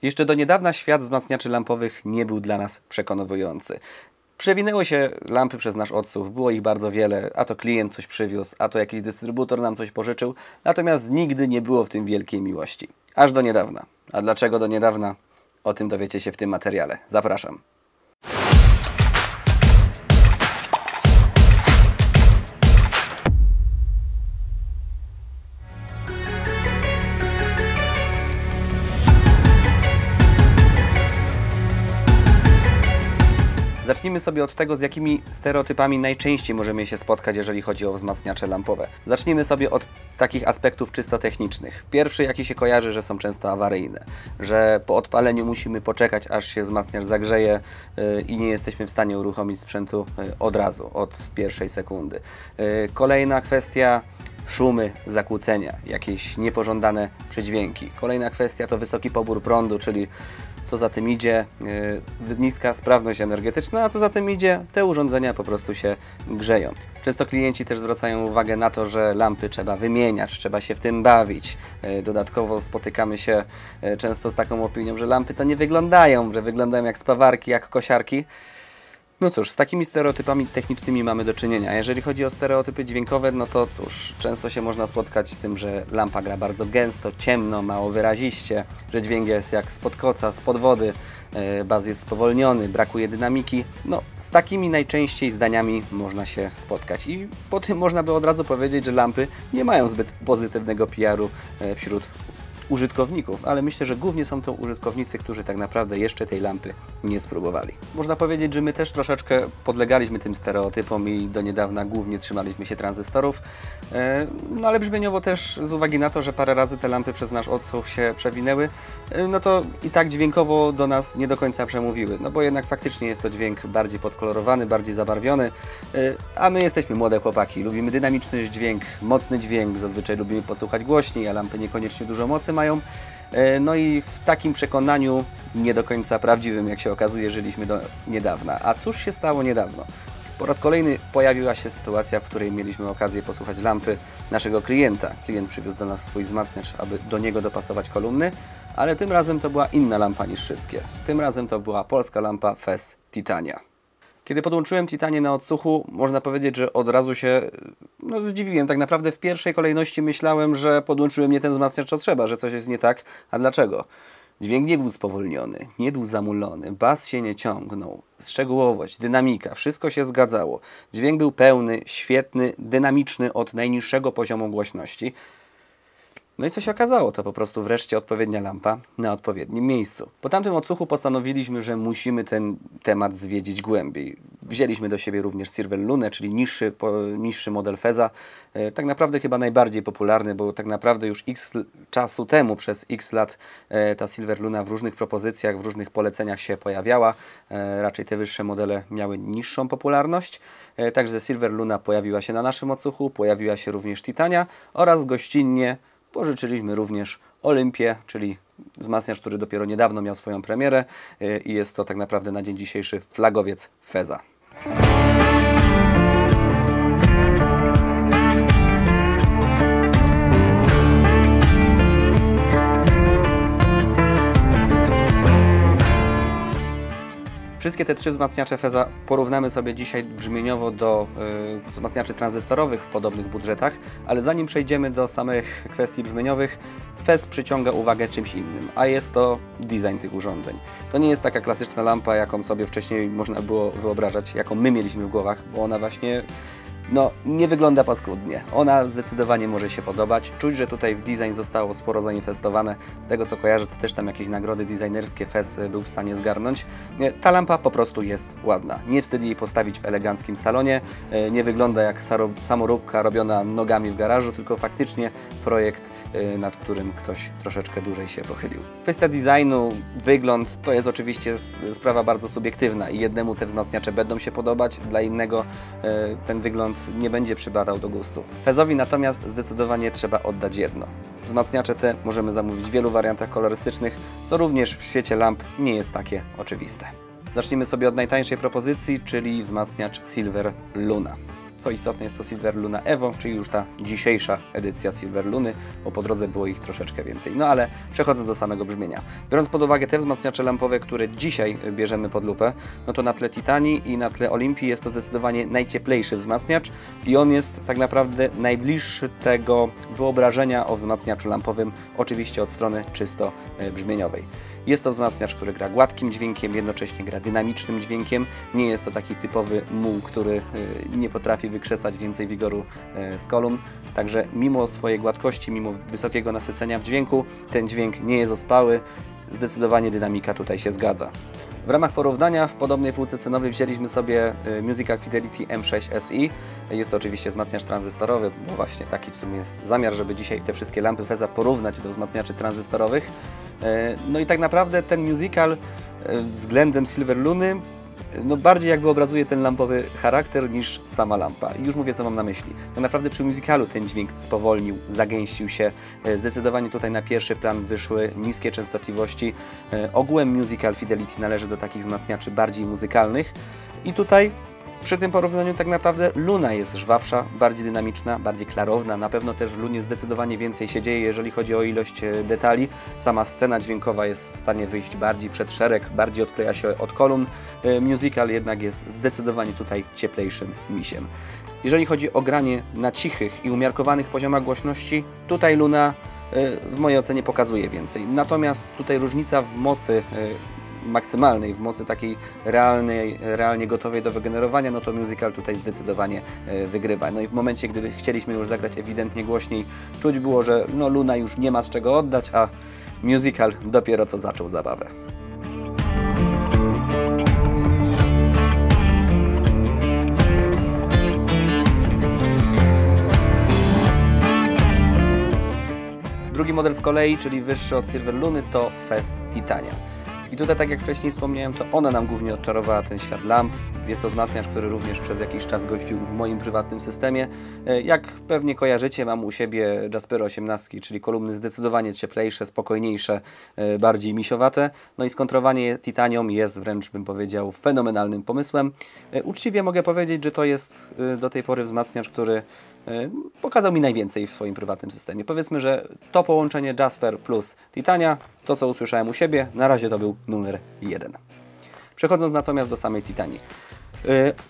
Jeszcze do niedawna świat wzmacniaczy lampowych nie był dla nas przekonujący. Przewinęły się lampy przez nasz odsłuch, było ich bardzo wiele, a to klient coś przywiózł, a to jakiś dystrybutor nam coś pożyczył, natomiast nigdy nie było w tym wielkiej miłości. Aż do niedawna. A dlaczego do niedawna? O tym dowiecie się w tym materiale. Zapraszam. Zacznijmy sobie od tego, z jakimi stereotypami najczęściej możemy się spotkać, jeżeli chodzi o wzmacniacze lampowe. Zacznijmy sobie od takich aspektów czysto technicznych. Pierwszy, jaki się kojarzy, że są często awaryjne, że po odpaleniu musimy poczekać, aż się wzmacniacz zagrzeje i nie jesteśmy w stanie uruchomić sprzętu od razu, od pierwszej sekundy. Kolejna kwestia, szumy, zakłócenia, jakieś niepożądane przydźwięki. Kolejna kwestia to wysoki pobór prądu, czyli co za tym idzie, niska sprawność energetyczna, a co za tym idzie, te urządzenia po prostu się grzeją. Często klienci też zwracają uwagę na to, że lampy trzeba wymieniać, trzeba się w tym bawić. Dodatkowo spotykamy się często z taką opinią, że lampy to nie wyglądają, że wyglądają jak spawarki, jak kosiarki. No cóż, z takimi stereotypami technicznymi mamy do czynienia. Jeżeli chodzi o stereotypy dźwiękowe, no to cóż, często się można spotkać z tym, że lampa gra bardzo gęsto, ciemno, mało wyraziście, że dźwięk jest jak spod koca, spod wody, bas jest spowolniony, brakuje dynamiki. No, z takimi najczęściej zdaniami można się spotkać i po tym można by od razu powiedzieć, że lampy nie mają zbyt pozytywnego PR-u wśród użytkowników, ale myślę, że głównie są to użytkownicy, którzy tak naprawdę jeszcze tej lampy nie spróbowali. Można powiedzieć, że my też troszeczkę podlegaliśmy tym stereotypom i do niedawna głównie trzymaliśmy się tranzystorów, no ale brzmieniowo też z uwagi na to, że parę razy te lampy przez nasz odsłuch się przewinęły, no to i tak dźwiękowo do nas nie do końca przemówiły, no bo jednak faktycznie jest to dźwięk bardziej podkolorowany, bardziej zabarwiony, a my jesteśmy młode chłopaki, lubimy dynamiczny dźwięk, mocny dźwięk, zazwyczaj lubimy posłuchać głośniej, a lampy niekoniecznie dużo mocy mają. No i w takim przekonaniu nie do końca prawdziwym, jak się okazuje, żyliśmy do niedawna. A cóż się stało niedawno? Po raz kolejny pojawiła się sytuacja, w której mieliśmy okazję posłuchać lampy naszego klienta. Klient przywiózł do nas swój wzmacniacz, aby do niego dopasować kolumny, ale tym razem to była inna lampa niż wszystkie. Tym razem to była polska lampa FES Titania. Kiedy podłączyłem Titanię na odsłuchu, można powiedzieć, że od razu się zdziwiłem. Tak naprawdę w pierwszej kolejności myślałem, że podłączyłem nie ten wzmacniacz, co trzeba, że coś jest nie tak. A dlaczego? Dźwięk nie był spowolniony, nie był zamulony, bas się nie ciągnął, szczegółowość, dynamika, wszystko się zgadzało. Dźwięk był pełny, świetny, dynamiczny od najniższego poziomu głośności. No i co się okazało? To po prostu wreszcie odpowiednia lampa na odpowiednim miejscu. Po tamtym odsłuchu postanowiliśmy, że musimy ten temat zwiedzić głębiej. Wzięliśmy do siebie również Silver Lunę, czyli niższy model Feza. Tak naprawdę chyba najbardziej popularny, bo tak naprawdę już x czasu temu, przez x lat ta Silver Luna w różnych propozycjach, w różnych poleceniach się pojawiała. Raczej te wyższe modele miały niższą popularność. Także Silver Luna pojawiła się na naszym odsłuchu, pojawiła się również Titania oraz gościnnie pożyczyliśmy również Olympię, czyli wzmacniacz, który dopiero niedawno miał swoją premierę i jest to tak naprawdę na dzień dzisiejszy flagowiec Feza. Wszystkie te trzy wzmacniacze Feza porównamy sobie dzisiaj brzmieniowo do wzmacniaczy tranzystorowych w podobnych budżetach, ale zanim przejdziemy do samych kwestii brzmieniowych, Fez przyciąga uwagę czymś innym, a jest to design tych urządzeń. To nie jest taka klasyczna lampa, jaką sobie wcześniej można było wyobrażać, jaką my mieliśmy w głowach, bo ona właśnie nie wygląda paskudnie. Ona zdecydowanie może się podobać. Czuć, że tutaj w design zostało sporo zainwestowane. Z tego co kojarzę, to też tam jakieś nagrody designerskie Fez był w stanie zgarnąć. Ta lampa po prostu jest ładna. Nie wstyd jej postawić w eleganckim salonie. Nie wygląda jak samoróbka robiona nogami w garażu, tylko faktycznie projekt, nad którym ktoś troszeczkę dłużej się pochylił. Kwestia designu, wygląd to jest oczywiście sprawa bardzo subiektywna i jednemu te wzmacniacze będą się podobać, dla innego ten wygląd nie będzie przypadał do gustu. Fezowi natomiast zdecydowanie trzeba oddać jedno. Wzmacniacze te możemy zamówić w wielu wariantach kolorystycznych, co również w świecie lamp nie jest takie oczywiste. Zacznijmy sobie od najtańszej propozycji, czyli wzmacniacz Silver Luna. Co istotne, jest to Silver Luna Evo, czyli już ta dzisiejsza edycja Silver Luny, bo po drodze było ich troszeczkę więcej. No ale przechodząc do samego brzmienia. Biorąc pod uwagę te wzmacniacze lampowe, które dzisiaj bierzemy pod lupę, no to na tle Titanii i na tle Olympii jest to zdecydowanie najcieplejszy wzmacniacz i on jest tak naprawdę najbliższy tego wyobrażenia o wzmacniaczu lampowym, oczywiście od strony czysto brzmieniowej. Jest to wzmacniacz, który gra gładkim dźwiękiem, jednocześnie gra dynamicznym dźwiękiem. Nie jest to taki typowy muł, który nie potrafi wykrzesać więcej wigoru z kolumn. Także mimo swojej gładkości, mimo wysokiego nasycenia w dźwięku, ten dźwięk nie jest ospały. Zdecydowanie dynamika tutaj się zgadza. W ramach porównania w podobnej półce cenowej wzięliśmy sobie Musical Fidelity M6 SI. Jest to oczywiście wzmacniacz tranzystorowy, bo właśnie taki w sumie jest zamiar, żeby dzisiaj te wszystkie lampy Feza porównać do wzmacniaczy tranzystorowych. No i tak naprawdę ten Musical względem Silver Luny no bardziej jakby obrazuje ten lampowy charakter niż sama lampa. I już mówię, co mam na myśli. Tak naprawdę przy Musicalu ten dźwięk spowolnił, zagęścił się. Zdecydowanie tutaj na pierwszy plan wyszły niskie częstotliwości. Ogółem Musical Fidelity należy do takich wzmacniaczy bardziej muzykalnych. I tutaj przy tym porównaniu tak naprawdę Luna jest żwawsza, bardziej dynamiczna, bardziej klarowna. Na pewno też w Lunie zdecydowanie więcej się dzieje, jeżeli chodzi o ilość detali. Sama scena dźwiękowa jest w stanie wyjść bardziej przed szereg, bardziej odkleja się od kolumn. Musical jednak jest zdecydowanie tutaj cieplejszym misiem. Jeżeli chodzi o granie na cichych i umiarkowanych poziomach głośności, tutaj Luna w mojej ocenie pokazuje więcej. Natomiast tutaj różnica w mocy maksymalnej, w mocy takiej realnie gotowej do wygenerowania, no to Musical tutaj zdecydowanie wygrywa. No i w momencie, gdyby chcieliśmy już zagrać ewidentnie głośniej, czuć było, że no Luna już nie ma z czego oddać, a Musical dopiero co zaczął zabawę. Drugi model z kolei, czyli wyższy od Silver Luny, to Fez Titania. I tutaj, tak jak wcześniej wspomniałem, to ona nam głównie odczarowała ten świat lamp. Jest to wzmacniacz, który również przez jakiś czas gościł w moim prywatnym systemie. Jak pewnie kojarzycie, mam u siebie Jaspery 18, czyli kolumny zdecydowanie cieplejsze, spokojniejsze, bardziej misiowate. No i skontrowanie je Titanią jest wręcz, bym powiedział, fenomenalnym pomysłem. Uczciwie mogę powiedzieć, że to jest do tej pory wzmacniacz, który pokazał mi najwięcej w swoim prywatnym systemie. Powiedzmy, że to połączenie Jasper plus Titania, to co usłyszałem u siebie, na razie to był numer 1. Przechodząc natomiast do samej Titanii.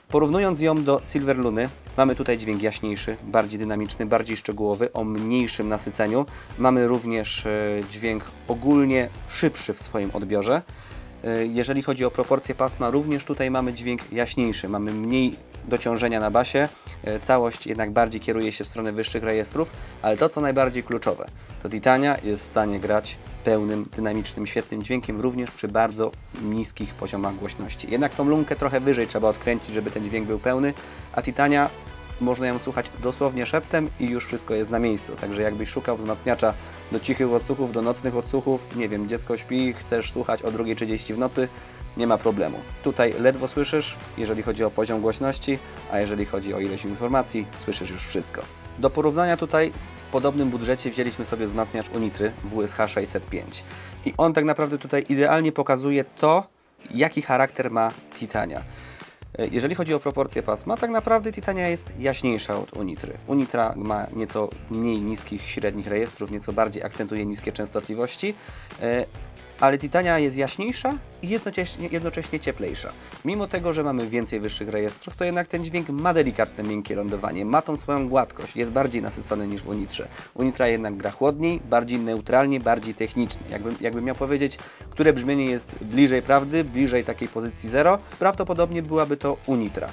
Porównując ją do Silver Luny, mamy tutaj dźwięk jaśniejszy, bardziej dynamiczny, bardziej szczegółowy, o mniejszym nasyceniu. Mamy również dźwięk ogólnie szybszy w swoim odbiorze. Jeżeli chodzi o proporcje pasma, również tutaj mamy dźwięk jaśniejszy, mamy mniej dociążenia na basie, całość jednak bardziej kieruje się w stronę wyższych rejestrów, ale to co najbardziej kluczowe, to Titania jest w stanie grać pełnym, dynamicznym, świetnym dźwiękiem, również przy bardzo niskich poziomach głośności. Jednak tą lunkę trochę wyżej trzeba odkręcić, żeby ten dźwięk był pełny, a Titania można ją słuchać dosłownie szeptem i już wszystko jest na miejscu. Także jakbyś szukał wzmacniacza do cichych odsłuchów, do nocnych odsłuchów, nie wiem, dziecko śpi, chcesz słuchać o 2:30 w nocy, nie ma problemu. Tutaj ledwo słyszysz, jeżeli chodzi o poziom głośności, a jeżeli chodzi o ilość informacji, słyszysz już wszystko. Do porównania tutaj w podobnym budżecie wzięliśmy sobie wzmacniacz Unitry WSH 605. I on tak naprawdę tutaj idealnie pokazuje to, jaki charakter ma Titania. Jeżeli chodzi o proporcje pasma, tak naprawdę Titania jest jaśniejsza od Unitry. Unitra ma nieco mniej niskich średnich rejestrów, nieco bardziej akcentuje niskie częstotliwości, ale Titania jest jaśniejsza i jednocześnie cieplejsza. Mimo tego, że mamy więcej wyższych rejestrów, to jednak ten dźwięk ma delikatne, miękkie lądowanie, ma tą swoją gładkość, jest bardziej nasycony niż w Unitrze. Unitra jednak gra chłodniej, bardziej neutralnie, bardziej technicznie. Jakbym miał powiedzieć, które brzmienie jest bliżej prawdy, bliżej takiej pozycji 0, prawdopodobnie byłaby to Unitra.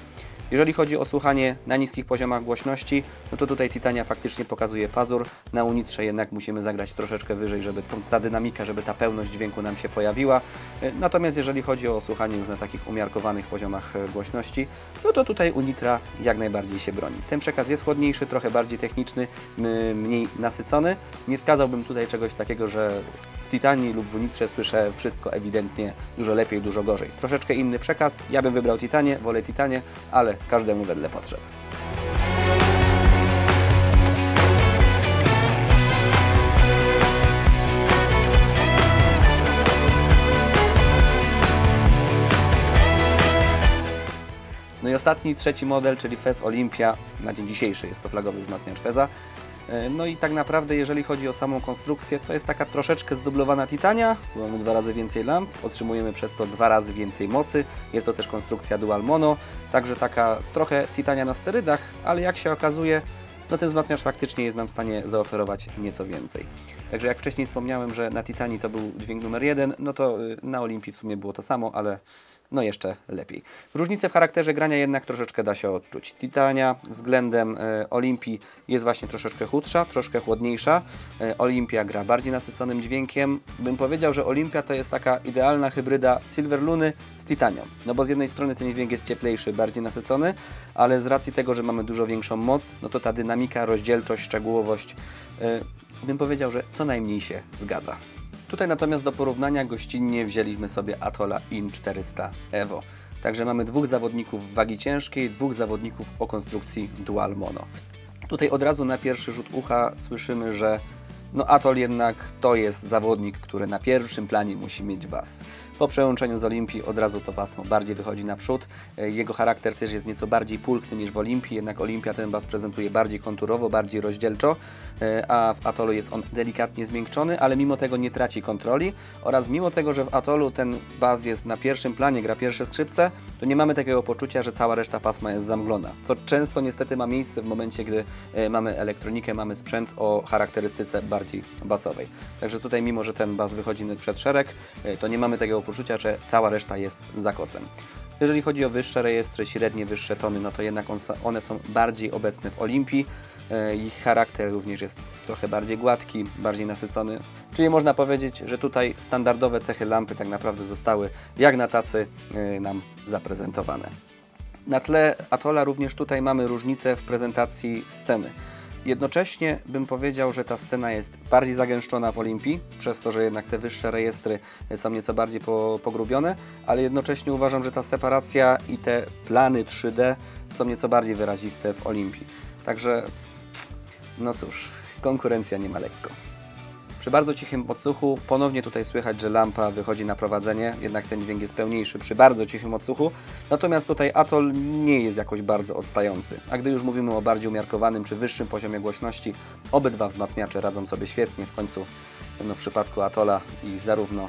Jeżeli chodzi o słuchanie na niskich poziomach głośności, no to tutaj Titania faktycznie pokazuje pazur. Na Unitrze jednak musimy zagrać troszeczkę wyżej, żeby ta dynamika, żeby ta pełność dźwięku nam się pojawiła. Natomiast jeżeli chodzi o słuchanie już na takich umiarkowanych poziomach głośności, no to tutaj Unitra jak najbardziej się broni. Ten przekaz jest chłodniejszy, trochę bardziej techniczny, mniej nasycony. Nie wskazałbym tutaj czegoś takiego, że w Titanii lub w Unitrze słyszę wszystko ewidentnie dużo lepiej, dużo gorzej. Troszeczkę inny przekaz. Ja bym wybrał Titanię, wolę Titanię, ale każdemu wedle potrzeb. No i ostatni, trzeci model, czyli Fez Olympia, na dzień dzisiejszy jest to flagowy wzmacniacz Feza. No i tak naprawdę, jeżeli chodzi o samą konstrukcję, to jest taka troszeczkę zdublowana titania, mamy 2 razy więcej lamp, otrzymujemy przez to 2 razy więcej mocy, jest to też konstrukcja dual mono, także taka trochę titania na sterydach, ale jak się okazuje, no ten wzmacniacz faktycznie jest nam w stanie zaoferować nieco więcej. Także jak wcześniej wspomniałem, że na titanii to był dźwięk numer 1, no to na Olympii w sumie było to samo, ale no jeszcze lepiej. Różnice w charakterze grania jednak troszeczkę da się odczuć. Titania względem Olympii jest właśnie troszeczkę chudsza, troszkę chłodniejsza. Olympia gra bardziej nasyconym dźwiękiem. Bym powiedział, że Olympia to jest taka idealna hybryda Silver Luny z Titanią. No bo z jednej strony ten dźwięk jest cieplejszy, bardziej nasycony, ale z racji tego, że mamy dużo większą moc, no to ta dynamika, rozdzielczość, szczegółowość, bym powiedział, że co najmniej się zgadza. Tutaj natomiast do porównania gościnnie wzięliśmy sobie Atola IN 400 Evo. Także mamy 2 zawodników wagi ciężkiej, 2 zawodników o konstrukcji dual mono. Tutaj od razu na pierwszy rzut ucha słyszymy, że no Atol jednak to jest zawodnik, który na pierwszym planie musi mieć bas. Po przełączeniu z Olympii od razu to pasmo bardziej wychodzi naprzód. Jego charakter też jest nieco bardziej pulchny niż w Olympii, jednak Olympia ten bas prezentuje bardziej konturowo, bardziej rozdzielczo, a w Atolu jest on delikatnie zmiękczony, ale mimo tego nie traci kontroli oraz mimo tego, że w Atolu ten bas jest na pierwszym planie, gra pierwsze skrzypce, to nie mamy takiego poczucia, że cała reszta pasma jest zamglona, co często niestety ma miejsce w momencie, gdy mamy elektronikę, mamy sprzęt o charakterystyce bardziej basowej. Także tutaj mimo, że ten bas wychodzi przed szereg, to nie mamy takiego poczucia, że cała reszta jest za kocem. Jeżeli chodzi o wyższe rejestry, średnie, wyższe tony, no to jednak one są bardziej obecne w Olympii. Ich charakter również jest trochę bardziej gładki, bardziej nasycony. Czyli można powiedzieć, że tutaj standardowe cechy lampy tak naprawdę zostały jak na tacy nam zaprezentowane. Na tle Atola również tutaj mamy różnicę w prezentacji sceny. Jednocześnie bym powiedział, że ta scena jest bardziej zagęszczona w Olympii, przez to, że jednak te wyższe rejestry są nieco bardziej pogrubione, ale jednocześnie uważam, że ta separacja i te plany 3D są nieco bardziej wyraziste w Olympii. Także, no cóż, konkurencja nie ma lekko. Przy bardzo cichym odsłuchu ponownie tutaj słychać, że lampa wychodzi na prowadzenie, jednak ten dźwięk jest pełniejszy przy bardzo cichym odsłuchu. Natomiast tutaj Atol nie jest jakoś bardzo odstający. A gdy już mówimy o bardziej umiarkowanym czy wyższym poziomie głośności, obydwa wzmacniacze radzą sobie świetnie. W końcu no, w przypadku Atola i zarówno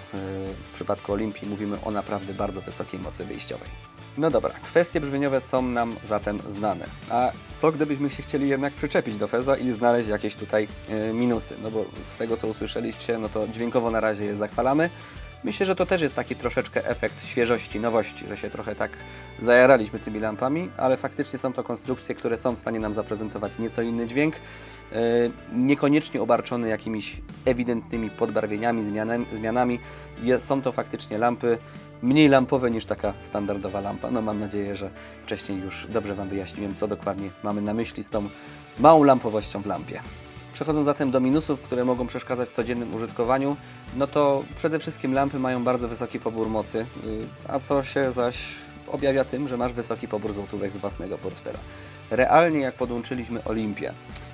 w przypadku Olympii mówimy o naprawdę bardzo wysokiej mocy wyjściowej. No dobra, kwestie brzmieniowe są nam zatem znane. A co gdybyśmy się chcieli jednak przyczepić do Feza i znaleźć jakieś tutaj minusy? No bo z tego co usłyszeliście, no to dźwiękowo na razie je zachwalamy. Myślę, że to też jest taki troszeczkę efekt świeżości, nowości, że się trochę tak zajaraliśmy tymi lampami, ale faktycznie są to konstrukcje, które są w stanie nam zaprezentować nieco inny dźwięk, niekoniecznie obarczony jakimiś ewidentnymi podbarwieniami, zmianami. Są to faktycznie lampy mniej lampowe niż taka standardowa lampa. No mam nadzieję, że wcześniej już dobrze Wam wyjaśniłem, co dokładnie mamy na myśli z tą małą lampowością w lampie. Przechodząc zatem do minusów, które mogą przeszkadzać w codziennym użytkowaniu, no to przede wszystkim lampy mają bardzo wysoki pobór mocy, a co się zaś objawia tym, że masz wysoki pobór złotówek z własnego portfela. Realnie jak podłączyliśmy Olympię,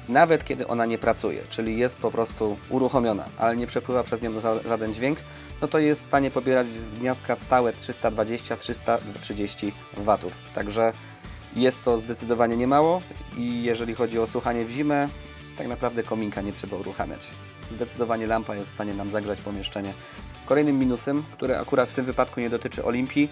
nawet kiedy ona nie pracuje, czyli jest po prostu uruchomiona, ale nie przepływa przez nią żaden dźwięk, no to jest w stanie pobierać z gniazdka stałe 320-330 W. Także jest to zdecydowanie niemało i jeżeli chodzi o słuchanie w zimę, tak naprawdę kominka nie trzeba uruchamiać. Zdecydowanie lampa jest w stanie nam zagrzać pomieszczenie. Kolejnym minusem, który akurat w tym wypadku nie dotyczy Olympii,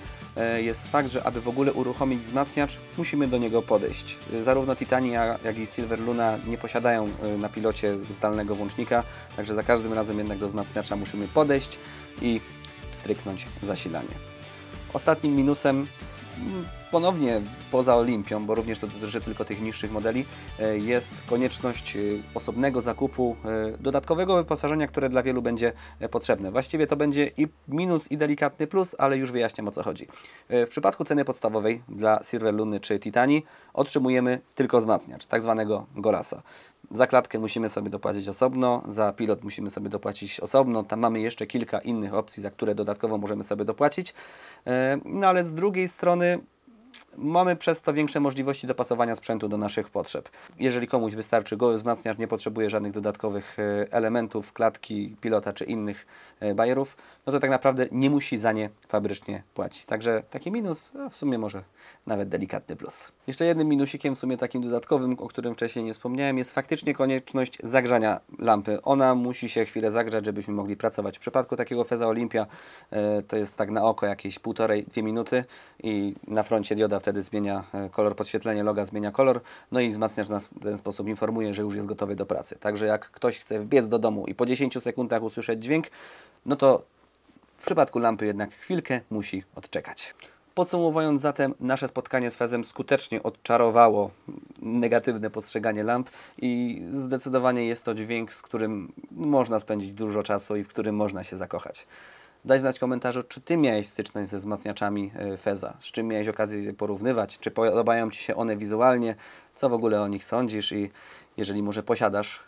jest fakt, że aby w ogóle uruchomić wzmacniacz, musimy do niego podejść. Zarówno Titania, jak i Silver Luna nie posiadają na pilocie zdalnego włącznika, także za każdym razem jednak do wzmacniacza musimy podejść i stryknąć zasilanie. Ostatnim minusem, ponownie poza Olimpią, bo również to dotyczy tylko tych niższych modeli, jest konieczność osobnego zakupu dodatkowego wyposażenia, które dla wielu będzie potrzebne. Właściwie to będzie i minus, i delikatny plus, ale już wyjaśniam, o co chodzi. W przypadku ceny podstawowej dla Silver Luny czy Titanii otrzymujemy tylko wzmacniacz, tak zwanego Golasa. Za klatkę musimy sobie dopłacić osobno, za pilot musimy sobie dopłacić osobno, tam mamy jeszcze kilka innych opcji, za które dodatkowo możemy sobie dopłacić. No ale z drugiej strony Mamy przez to większe możliwości dopasowania sprzętu do naszych potrzeb. Jeżeli komuś wystarczy goły wzmacniacz, nie potrzebuje żadnych dodatkowych elementów, klatki, pilota czy innych bajerów, no to tak naprawdę nie musi za nie fabrycznie płacić. Także taki minus, a w sumie może nawet delikatny plus. Jeszcze jednym minusikiem, w sumie takim dodatkowym, o którym wcześniej nie wspomniałem, jest faktycznie konieczność zagrzania lampy. Ona musi się chwilę zagrzać, żebyśmy mogli pracować. W przypadku takiego Feza Olympia to jest tak na oko jakieś 1,5–2 minuty i na froncie dioda wtedy zmienia kolor, podświetlenie loga zmienia kolor, no i wzmacniacz nas w ten sposób informuje, że już jest gotowy do pracy. Także jak ktoś chce wbiec do domu i po 10 sekundach usłyszeć dźwięk, no to w przypadku lampy jednak chwilkę musi odczekać. Podsumowując zatem, nasze spotkanie z Fezem skutecznie odczarowało negatywne postrzeganie lamp i zdecydowanie jest to dźwięk, z którym można spędzić dużo czasu i w którym można się zakochać. Daj znać w komentarzu, czy Ty miałeś styczność ze wzmacniaczami Feza, z czym miałeś okazję je porównywać, czy podobają Ci się one wizualnie, co w ogóle o nich sądzisz i jeżeli może posiadasz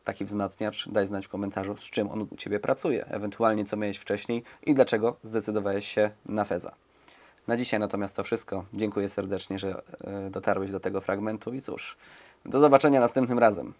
taki wzmacniacz, daj znać w komentarzu, z czym on u Ciebie pracuje, ewentualnie co miałeś wcześniej i dlaczego zdecydowałeś się na Feza. Na dzisiaj natomiast to wszystko. Dziękuję serdecznie, że dotarłeś do tego fragmentu i cóż, do zobaczenia następnym razem.